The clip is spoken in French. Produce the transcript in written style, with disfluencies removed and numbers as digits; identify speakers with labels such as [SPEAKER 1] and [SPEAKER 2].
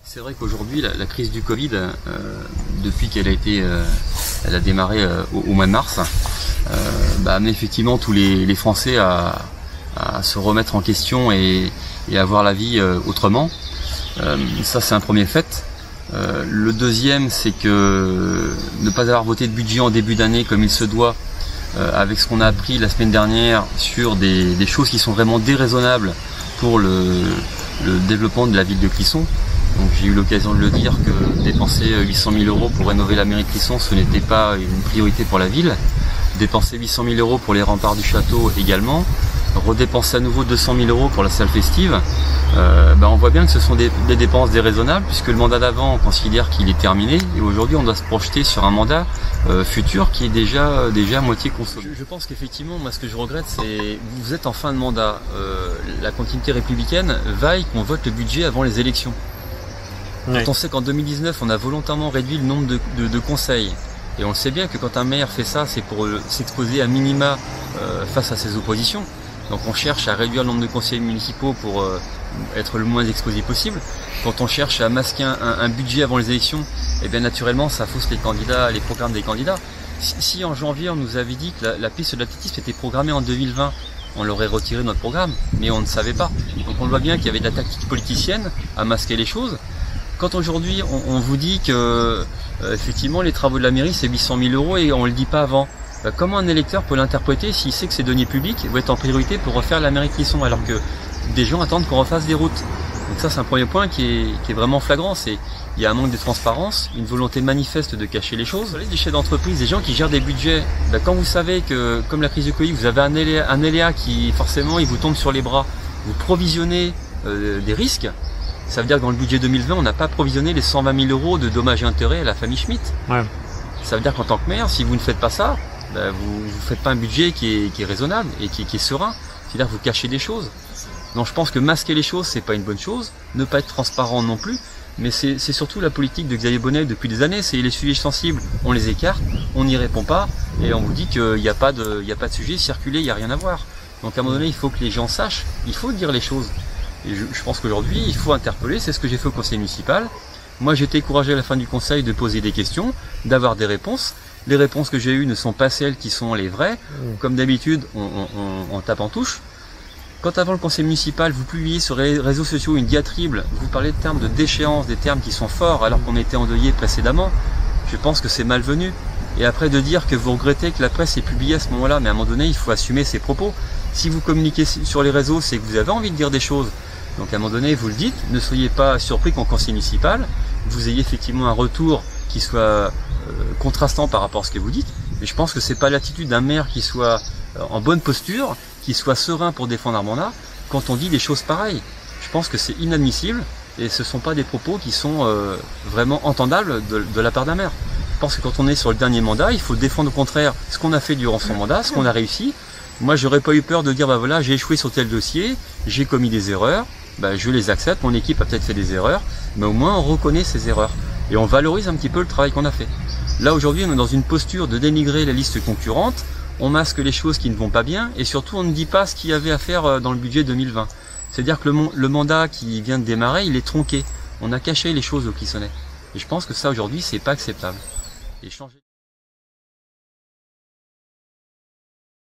[SPEAKER 1] C'est vrai qu'aujourd'hui, la crise du Covid, depuis qu'elle a démarré au mois de mars, a amené effectivement tous les Français à se remettre en question et à voir la vie autrement. Ça, c'est un premier fait. Le deuxième, c'est que ne pas avoir voté de budget en début d'année comme il se doit, avec ce qu'on a appris la semaine dernière sur des choses qui sont vraiment déraisonnables pour le développement de la ville de Clisson. Donc j'ai eu l'occasion de le dire que dépenser 800 000 € pour rénover la mairie de Clisson, ce n'était pas une priorité pour la ville. Dépenser 800 000 € pour les remparts du château également. Redépenser à nouveau 200 000 € pour la salle festive. On voit bien que ce sont des dépenses déraisonnables puisque le mandat d'avant, on considère qu'il est terminé et aujourd'hui on doit se projeter sur un mandat futur qui est déjà à moitié consommé. Je pense qu'effectivement, moi ce que je regrette, c'est vous êtes en fin de mandat. La continuité républicaine vaille qu'on vote le budget avant les élections.
[SPEAKER 2] Oui.
[SPEAKER 1] Quand on sait qu'en 2019, on a volontairement réduit le nombre de conseils, et on le sait bien que quand un maire fait ça, c'est pour s'exposer à minima face à ses oppositions. Donc on cherche à réduire le nombre de conseillers municipaux pour être le moins exposé possible. Quand on cherche à masquer un budget avant les élections, eh bien naturellement ça fausse les programmes des candidats. Si en janvier on nous avait dit que la piste de l'athlétisme était programmée en 2020, on l'aurait retiré de notre programme, mais on ne savait pas. Donc on voit bien qu'il y avait de la tactique politicienne à masquer les choses. Quand aujourd'hui on vous dit que effectivement les travaux de la mairie c'est 800 000 € et on ne le dit pas avant, comment un électeur peut l'interpréter s'il sait que ces deniers publics vont être en priorité pour refaire la mairie de Clisson alors que des gens attendent qu'on refasse des routes. Donc ça c'est un premier point qui est vraiment flagrant, c'est il y a un manque de transparence, une volonté manifeste de cacher les choses. Les chefs d'entreprise, des gens qui gèrent des budgets, quand vous savez que comme la crise du Covid, vous avez un aléa qui forcément il vous tombe sur les bras, vous provisionnez des risques. Ça veut dire que dans le budget 2020, on n'a pas provisionné les 120 000 € de dommages et intérêts à la famille Schmitt.
[SPEAKER 2] Ouais.
[SPEAKER 1] Ça veut dire qu'en tant que maire, si vous ne faites pas ça, vous ne faites pas un budget qui est raisonnable et qui est serein. C'est-à-dire que vous cachez des choses. Donc je pense que masquer les choses, c'est pas une bonne chose. Ne pas être transparent non plus. Mais c'est surtout la politique de Xavier Bonnet depuis des années. C'est les sujets sensibles, on les écarte, on n'y répond pas et on vous dit qu'il n'y a pas de sujet circulé, il n'y a rien à voir. Donc à un moment donné, il faut que les gens sachent, il faut dire les choses. Et je pense qu'aujourd'hui, il faut interpeller, c'est ce que j'ai fait au conseil municipal. Moi, j'ai été encouragé à la fin du conseil de poser des questions, d'avoir des réponses. Les réponses que j'ai eues ne sont pas celles qui sont les vraies. Comme d'habitude, on tape en touche. Quand avant le conseil municipal, vous publiez sur les réseaux sociaux une diatribe, vous parlez de termes de déchéance, des termes qui sont forts alors qu'on était endeuillé précédemment, je pense que c'est malvenu. Et après de dire que vous regrettez que la presse ait publié à ce moment-là, mais à un moment donné, il faut assumer ses propos. Si vous communiquez sur les réseaux, c'est que vous avez envie de dire des choses. Donc à un moment donné, vous le dites, ne soyez pas surpris qu'en conseil municipal, vous ayez effectivement un retour qui soit contrastant par rapport à ce que vous dites. Mais je pense que c'est pas l'attitude d'un maire qui soit en bonne posture, qui soit serein pour défendre un mandat, quand on dit des choses pareilles. Je pense que c'est inadmissible et ce ne sont pas des propos qui sont vraiment entendables de la part d'un maire. Je pense que quand on est sur le dernier mandat, il faut défendre au contraire ce qu'on a fait durant son mandat, ce qu'on a réussi. Moi, j'aurais pas eu peur de dire, voilà, j'ai échoué sur tel dossier, j'ai commis des erreurs, je les accepte, mon équipe a peut-être fait des erreurs, mais au moins on reconnaît ces erreurs et on valorise un petit peu le travail qu'on a fait. Là, aujourd'hui, on est dans une posture de dénigrer la liste concurrente, on masque les choses qui ne vont pas bien et surtout on ne dit pas ce qu'il y avait à faire dans le budget 2020. C'est-à-dire que le mandat qui vient de démarrer, il est tronqué. On a caché les choses aux Clissonnais. Et je pense que ça, aujourd'hui, c'est pas acceptable. Et changer...